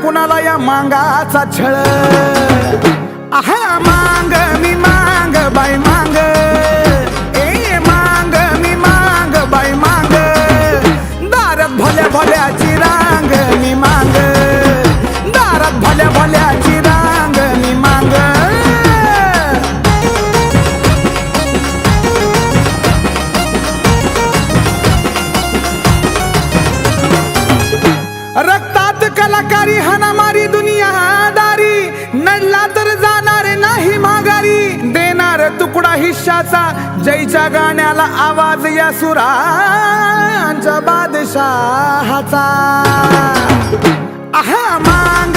कुणाला या मांगाचा छळ आहा मांग मी मांग बाई मांग ए मांग मी मांग बाई मांग दारात भल्या भल्याची रांग मी मांग दारात भल्या भल्याची रांग मी मांग रक्तात कलाकारी हाणामारी दुनियादारी नडला तर जाणार नाही माघारी देणार तुकडा हिश्शाचा जयच्या गाण्याला आवाज या सुरांच्या बादशाहाचा आहा मांग